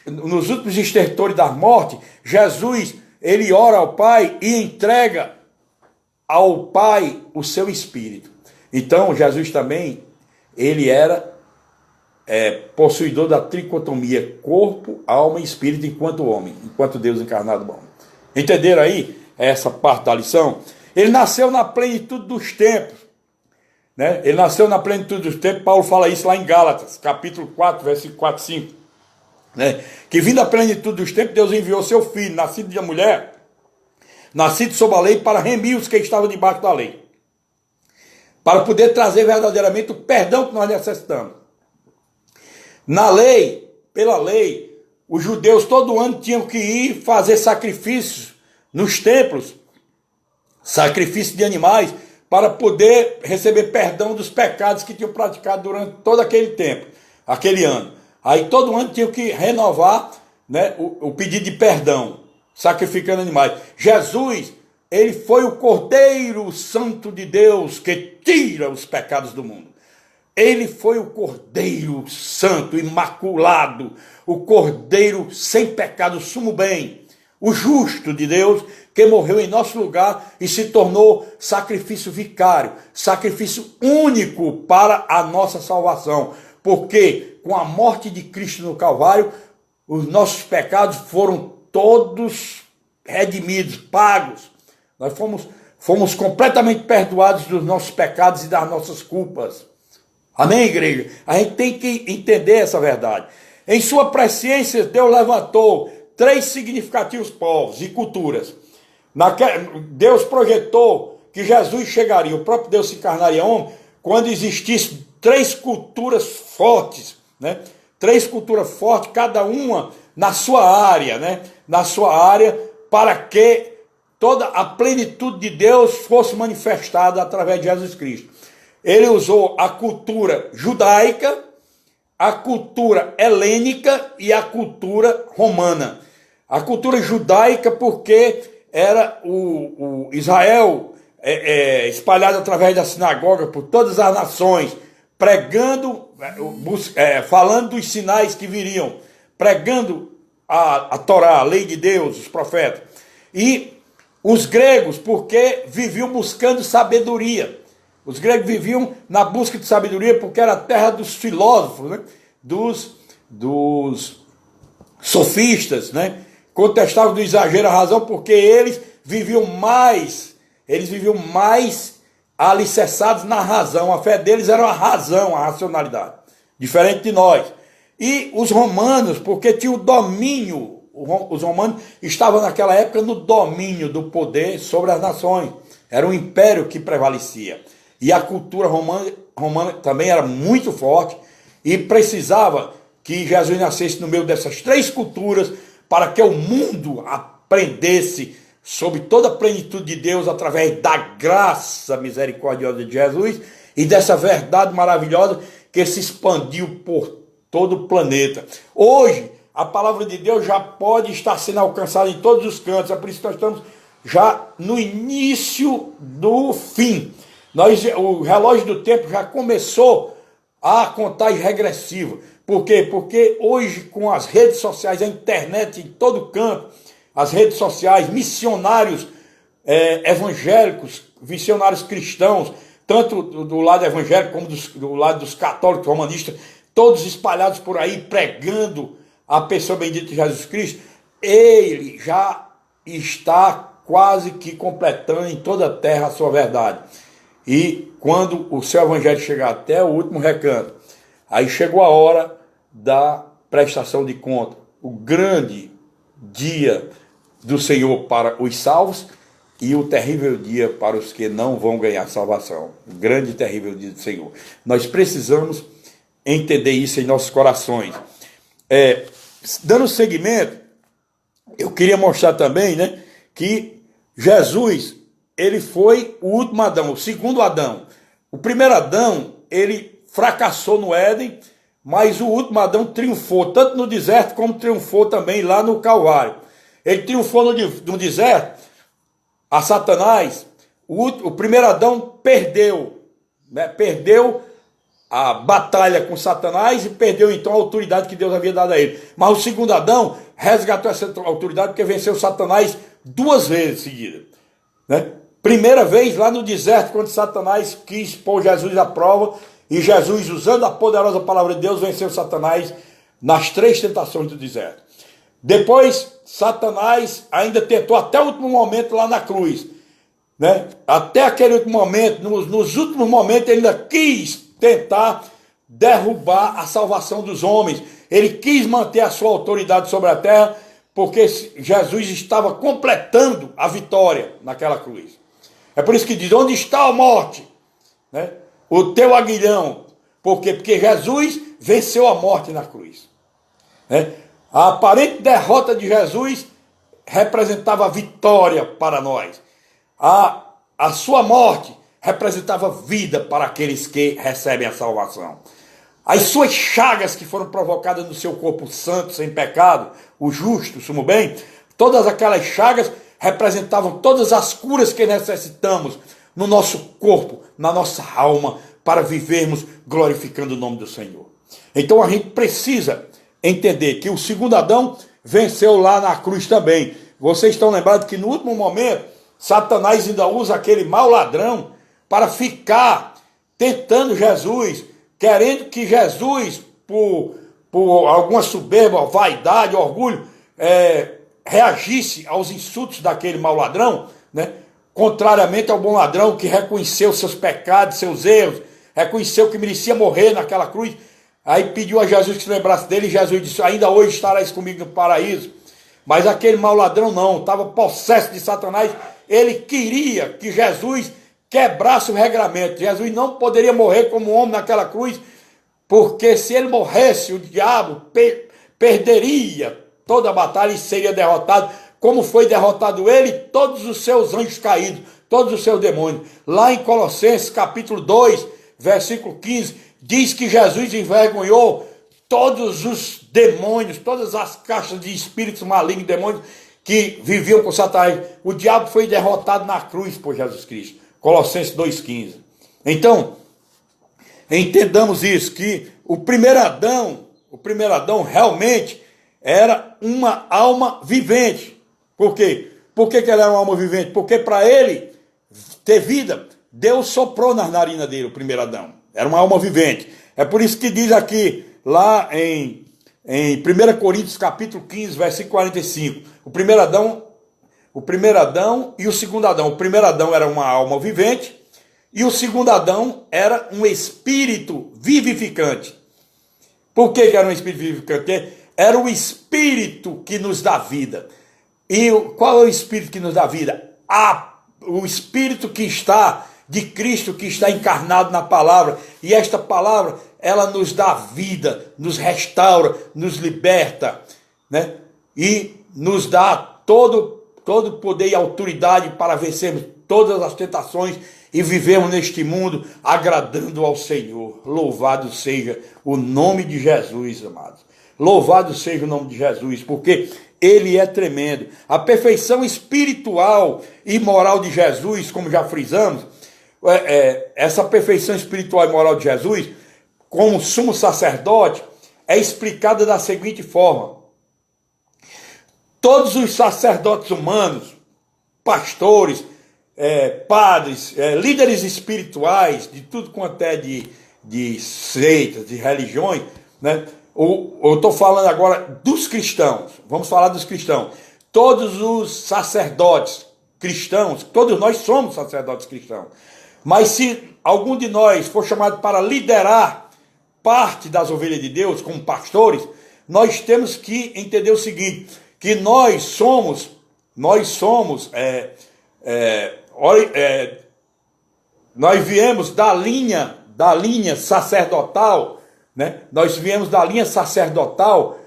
nos últimos estertores da morte, Jesus, ele ora ao Pai e entrega ao Pai o seu Espírito. Então, Jesus também, ele era possuidor da tricotomia, corpo, alma e espírito enquanto homem, enquanto Deus encarnado bom. Entenderam aí essa parte da lição? Ele nasceu na plenitude dos tempos, né? Ele nasceu na plenitude dos tempos. Paulo fala isso lá em Gálatas, capítulo 4, versículo 4 e 5. Né? Que vindo a plenitude dos tempos, Deus enviou seu filho, nascido de uma mulher, nascido sob a lei, para remir os que estavam debaixo da lei, para poder trazer verdadeiramente o perdão que nós necessitamos. Na lei, pela lei, os judeus todo ano tinham que ir fazer sacrifícios nos templos, sacrifício de animais, para poder receber perdão dos pecados que tinham praticado durante todo aquele tempo, aquele ano. Aí todo ano tinham que renovar, né, o pedido de perdão, sacrificando animais. Jesus, ele foi o Cordeiro Santo de Deus que tira os pecados do mundo. Ele foi o Cordeiro Santo, imaculado, o Cordeiro sem pecado, sumo bem, o justo de Deus, que morreu em nosso lugar e se tornou sacrifício vicário, sacrifício único para a nossa salvação. Porque com a morte de Cristo no Calvário, os nossos pecados foram todos redimidos, pagos. Nós fomos completamente perdoados dos nossos pecados e das nossas culpas. Amém, igreja? A gente tem que entender essa verdade. Em sua presciência, Deus levantou 3 significativos povos e culturas. Deus projetou que Jesus chegaria, o próprio Deus se encarnaria homem, quando existisse 3 culturas fortes, né? 3 culturas fortes, cada uma na sua área, né? Na sua área, para que toda a plenitude de Deus fosse manifestada através de Jesus Cristo. Ele usou a cultura judaica, a cultura helênica e a cultura romana. A cultura judaica porque era o Israel espalhado através da sinagoga por todas as nações, pregando, falando dos sinais que viriam, pregando a Torá, a lei de Deus, os profetas. E os gregos, porque viviam buscando sabedoria. Os gregos viviam na busca de sabedoria porque era a terra dos filósofos, né? dos sofistas, né? Contestavam do exagero a razão porque eles viviam mais alicerçados na razão. A fé deles era a razão, a racionalidade, diferente de nós. E os romanos, porque tinham o domínio, os romanos estavam naquela época no domínio do poder sobre as nações. Era um império que prevalecia. E a cultura romana também era muito forte e precisava que Jesus nascesse no meio dessas 3 culturas para que o mundo aprendesse sobre toda a plenitude de Deus através da graça misericordiosa de Jesus e dessa verdade maravilhosa que se expandiu por todo o planeta. Hoje, a palavra de Deus já pode estar sendo alcançada em todos os cantos, é por isso que nós estamos já no início do fim. O relógio do tempo já começou a contagem regressiva. Por quê? Porque hoje, com as redes sociais, a internet em todo canto, as redes sociais, missionários evangélicos, missionários cristãos, tanto do lado evangélico como do lado dos católicos romanistas, todos espalhados por aí, pregando a pessoa bendita de Jesus Cristo, ele já está quase que completando em toda a terra a sua verdade. E quando o seu evangelho chegar até o último recanto, aí chegou a hora da prestação de conta, o grande dia do Senhor para os salvos e o terrível dia para os que não vão ganhar salvação. O grande e terrível dia do Senhor. Nós precisamos entender isso em nossos corações. Dando seguimento, eu queria mostrar também, né, que Jesus, ele foi o último Adão, o segundo Adão. O primeiro Adão, ele fracassou no Éden, mas o último Adão triunfou, tanto no deserto como triunfou também lá no Calvário. Ele triunfou no deserto, a Satanás. O primeiro Adão perdeu, né? Perdeu a batalha com Satanás e perdeu então a autoridade que Deus havia dado a ele. Mas o segundo Adão resgatou essa autoridade porque venceu Satanás 2 vezes seguidas, né? Primeira vez lá no deserto, quando Satanás quis pôr Jesus à prova, e Jesus, usando a poderosa palavra de Deus, venceu Satanás nas 3 tentações do deserto. Depois, Satanás ainda tentou até o último momento lá na cruz, né? Até aquele último momento, nos últimos momentos, ele ainda quis tentar derrubar a salvação dos homens. Ele quis manter a sua autoridade sobre a terra, porque Jesus estava completando a vitória naquela cruz. É por isso que diz, onde está a morte? Né? O teu aguilhão. Por quê? Porque Jesus venceu a morte na cruz. Né? A aparente derrota de Jesus representava vitória para nós. A sua morte representava vida para aqueles que recebem a salvação. As suas chagas que foram provocadas no seu corpo santo, sem pecado, o justo, sumo bem, todas aquelas chagas representavam todas as curas que necessitamos no nosso corpo, na nossa alma, para vivermos glorificando o nome do Senhor. Então a gente precisa entender que o segundo Adão venceu lá na cruz também. Vocês estão lembrados que no último momento, Satanás ainda usa aquele mau ladrão para ficar tentando Jesus, querendo que Jesus, por alguma soberba, vaidade, orgulho, reagisse aos insultos daquele mau ladrão, né? Contrariamente ao bom ladrão que reconheceu seus pecados, seus erros, reconheceu que merecia morrer naquela cruz, aí pediu a Jesus que se lembrasse dele, e Jesus disse, ainda hoje estarás comigo no paraíso. Mas aquele mau ladrão não, estava possesso de Satanás, ele queria que Jesus quebrasse o regramento. Jesus não poderia morrer como homem naquela cruz, porque se ele morresse, o diabo perderia toda a batalha e seria derrotado, como foi derrotado ele e todos os seus anjos caídos, todos os seus demônios. Lá em Colossenses capítulo 2, versículo 15, diz que Jesus envergonhou todos os demônios, todas as caixas de espíritos malignos, demônios que viviam com Satanás. O diabo foi derrotado na cruz por Jesus Cristo. Colossenses 2,15. Então, entendamos isso, que o primeiro Adão realmente era uma alma vivente. Por quê? Por que ele era uma alma vivente? Porque para ele ter vida, Deus soprou nas narinas dele, o primeiro Adão. Era uma alma vivente. É por isso que diz aqui, lá em 1 Coríntios capítulo 15, versículo 45, o primeiro Adão e o segundo Adão. O primeiro Adão era uma alma vivente e o segundo Adão era um espírito vivificante. Por que era um espírito vivificante? Porque era o espírito que nos dá vida. E qual é o espírito que nos dá vida? O espírito que está de Cristo, que está encarnado na palavra. E esta palavra, ela nos dá vida, nos restaura, nos liberta, né? E nos dá todo poder e autoridade para vencermos todas as tentações e vivermos neste mundo agradando ao Senhor. Louvado seja o nome de Jesus, amados. Louvado seja o nome de Jesus, porque ele é tremendo. A perfeição espiritual e moral de Jesus, como já frisamos, essa perfeição espiritual e moral de Jesus, como sumo sacerdote, é explicada da seguinte forma. Todos os sacerdotes humanos, pastores, padres, líderes espirituais, de tudo quanto é de seitas, de religiões, né? Eu estou falando agora dos cristãos, vamos falar dos cristãos. todos os sacerdotes cristãos, todos nós somos sacerdotes cristãos, mas se algum de nós for chamado para liderar parte das ovelhas de Deus, como pastores, nós temos que entender o seguinte, que nós viemos da linha sacerdotal, né? Nós viemos da linha sacerdotal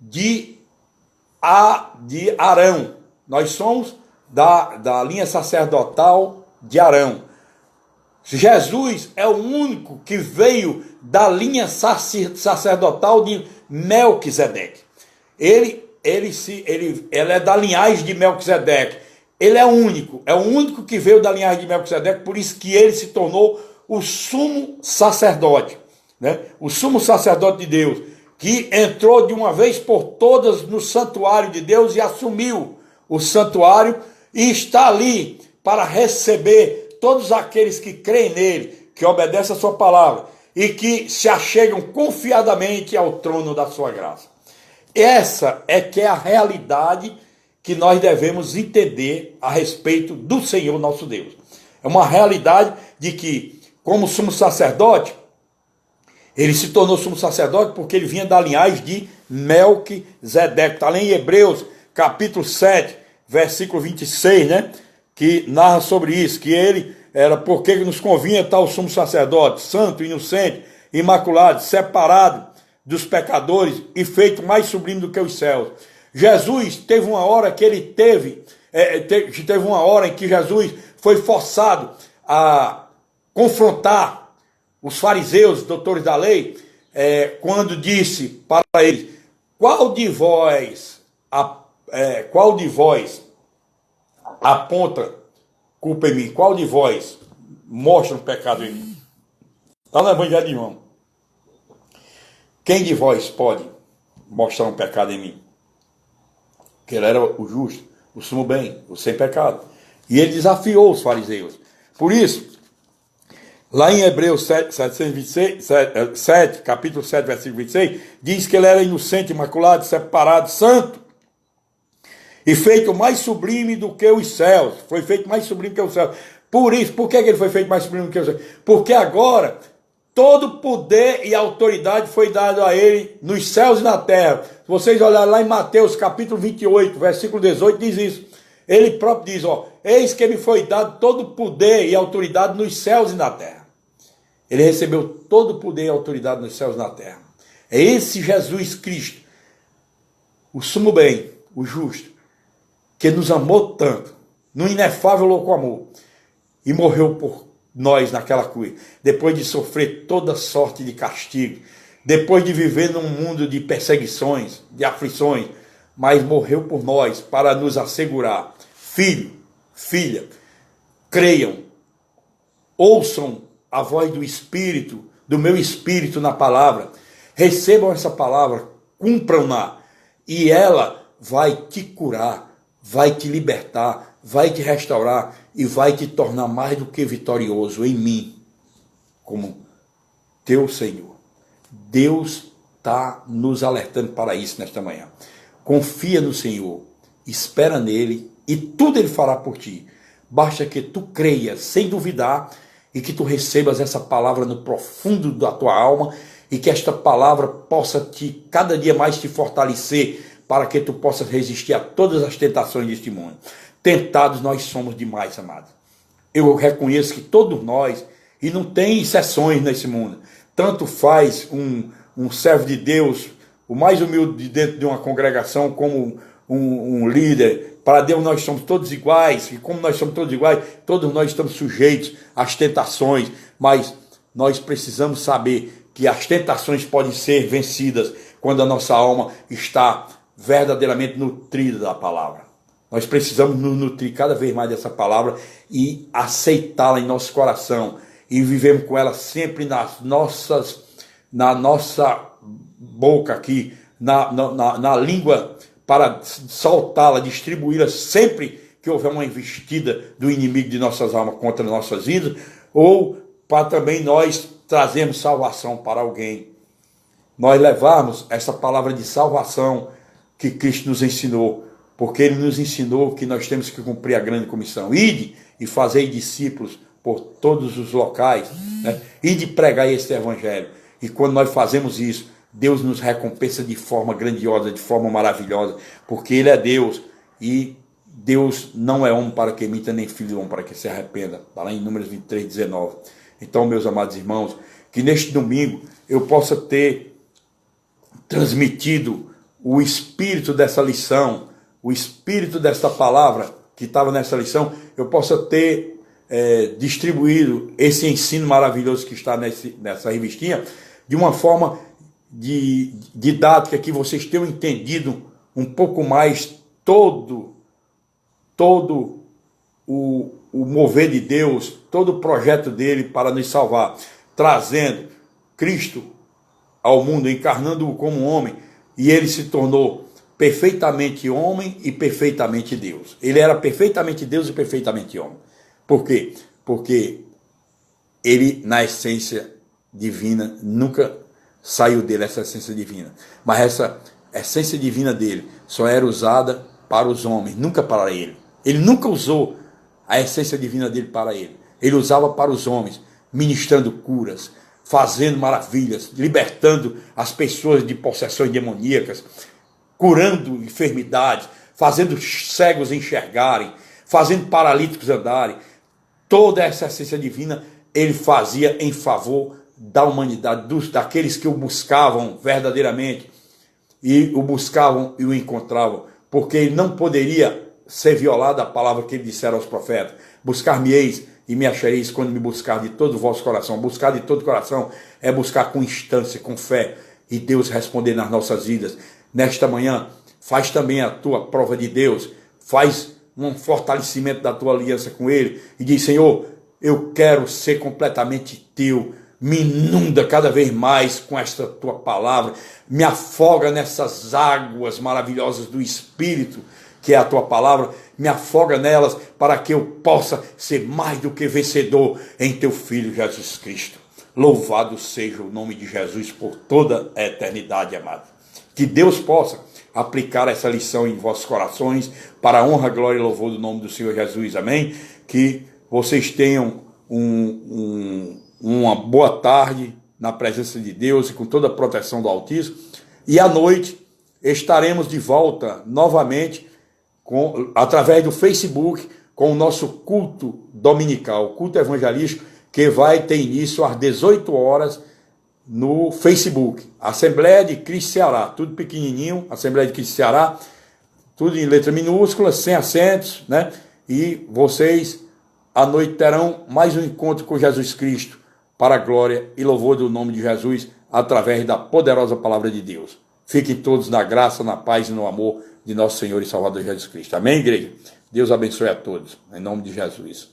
de Arão. Nós somos da linha sacerdotal de Arão. Jesus é o único que veio da linha sacerdotal de Melquisedeque. Ele é da linhagem de Melquisedeque. Ele é o único que veio da linhagem de Melquisedeque, por isso que ele se tornou o sumo sacerdote, né? O sumo sacerdote de Deus, que entrou de uma vez por todas no santuário de Deus e assumiu o santuário e está ali para receber todos aqueles que creem nele, que obedecem a sua palavra e que se achegam confiadamente ao trono da sua graça. Essa é que é a realidade que nós devemos entender a respeito do Senhor nosso Deus. É uma realidade de que, como sumo sacerdote, ele se tornou sumo sacerdote porque ele vinha da linhagem de Melquisedeque. Está lá em Hebreus, capítulo 7, versículo 26, né? Que narra sobre isso, que ele era porque nos convinha tal sumo sacerdote, santo, inocente, imaculado, separado dos pecadores e feito mais sublime do que os céus. Jesus teve uma hora que ele teve uma hora em que Jesus foi forçado a confrontar os fariseus, doutores da lei, quando disse para eles, qual de vós aponta culpa em mim? Qual de vós mostra um pecado em mim? Está no Evangelho de João. Quem de vós pode mostrar um pecado em mim? Que ele era o justo, o sumo bem, o sem pecado. E ele desafiou os fariseus. Por isso, lá em Hebreus 7, capítulo 7, versículo 26, diz que ele era inocente, imaculado, separado, santo, e feito mais sublime do que os céus. Foi feito mais sublime que os céus. Por isso, por que ele foi feito mais sublime do que os céus? Porque agora, todo poder e autoridade foi dado a ele nos céus e na terra. Se vocês olharem lá em Mateus, capítulo 28, versículo 18, diz isso. Ele próprio diz, eis que me foi dado todo poder e autoridade nos céus e na terra. Ele recebeu todo poder e autoridade nos céus e na terra. É esse Jesus Cristo, o sumo bem, o justo, que nos amou tanto, no inefável louco amor, e morreu por nós naquela cruz, depois de sofrer toda sorte de castigo, depois de viver num mundo de perseguições, de aflições, mas morreu por nós para nos assegurar, filho, filha, creiam, ouçam a voz do Espírito, do meu Espírito na palavra, recebam essa palavra, cumpram-na, e ela vai te curar, vai te libertar, vai te restaurar e vai te tornar mais do que vitorioso em mim, como teu Senhor. Deus está nos alertando para isso nesta manhã. Confia no Senhor, espera nele e tudo ele fará por ti. Basta que tu creias sem duvidar e que tu recebas essa palavra no profundo da tua alma e que esta palavra possa cada dia mais te fortalecer para que tu possas resistir a todas as tentações deste mundo. Tentados nós somos demais, amados. Eu reconheço que todos nós, e não tem exceções nesse mundo, tanto faz um servo de Deus, o mais humilde dentro de uma congregação, como um líder. Para Deus nós somos todos iguais, e como nós somos todos iguais, todos nós estamos sujeitos às tentações, mas nós precisamos saber que as tentações podem ser vencidas quando a nossa alma está verdadeiramente nutrida da palavra. Nós precisamos nos nutrir cada vez mais dessa palavra e aceitá-la em nosso coração e vivermos com ela sempre na nossa boca aqui, na língua, para soltá-la, distribuí-la sempre que houver uma investida do inimigo de nossas almas contra nossas vidas, ou para também nós trazermos salvação para alguém. Nós levarmos essa palavra de salvação que Cristo nos ensinou porque ele nos ensinou que nós temos que cumprir a grande comissão. Ide e fazei discípulos por todos os locais, né? Ide pregar esse evangelho. E quando nós fazemos isso, Deus nos recompensa de forma grandiosa, de forma maravilhosa, porque ele é Deus e Deus não é homem para que minta, nem filho de homem para que se arrependa. Está lá em Números 23, 19. Então, meus amados irmãos, que neste domingo eu possa ter transmitido o espírito dessa lição, o espírito desta palavra que estava nessa lição, eu possa ter distribuído esse ensino maravilhoso que está nessa revistinha de uma forma didática, que vocês tenham entendido um pouco mais todo o mover de Deus, todo o projeto dele para nos salvar, trazendo Cristo ao mundo, encarnando-o como homem, e ele se tornou perfeitamente homem e perfeitamente Deus. Ele era perfeitamente Deus e perfeitamente homem. Por quê? Porque ele, na essência divina, nunca saiu dele essa essência divina. Mas essa essência divina dele só era usada para os homens, nunca para ele. Ele nunca usou a essência divina dele para ele. Ele usava para os homens, ministrando curas, fazendo maravilhas, libertando as pessoas de possessões demoníacas, curando enfermidades, fazendo cegos enxergarem, fazendo paralíticos andarem. Toda essa essência divina ele fazia em favor da humanidade, daqueles que o buscavam verdadeiramente, e o buscavam e o encontravam, porque ele não poderia ser violado a palavra que ele dissera aos profetas: buscar-me-eis e me achareis quando me buscar de todo o vosso coração. Buscar de todo o coração é buscar com instância, com fé, e Deus responder nas nossas vidas. Nesta manhã, faz também a tua prova de Deus, faz um fortalecimento da tua aliança com ele, e diz: Senhor, eu quero ser completamente teu, me inunda cada vez mais com esta tua palavra, me afoga nessas águas maravilhosas do Espírito, que é a tua palavra, me afoga nelas, para que eu possa ser mais do que vencedor em teu Filho Jesus Cristo. Louvado seja o nome de Jesus por toda a eternidade, amado. Que Deus possa aplicar essa lição em vossos corações, para a honra, glória e louvor do nome do Senhor Jesus, amém? Que vocês tenham uma boa tarde na presença de Deus e com toda a proteção do Altíssimo. E à noite estaremos de volta novamente através do Facebook com o nosso culto dominical, culto evangelístico, que vai ter início às 18 horas no Facebook. Assembleia de Cristo Ceará, tudo pequenininho, Assembleia de Cristo Ceará, tudo em letra minúscula, sem acentos, né? E vocês à noite terão mais um encontro com Jesus Cristo, para a glória e louvor do nome de Jesus, através da poderosa palavra de Deus. Fiquem todos na graça, na paz e no amor de nosso Senhor e Salvador Jesus Cristo. Amém, igreja? Deus abençoe a todos, em nome de Jesus.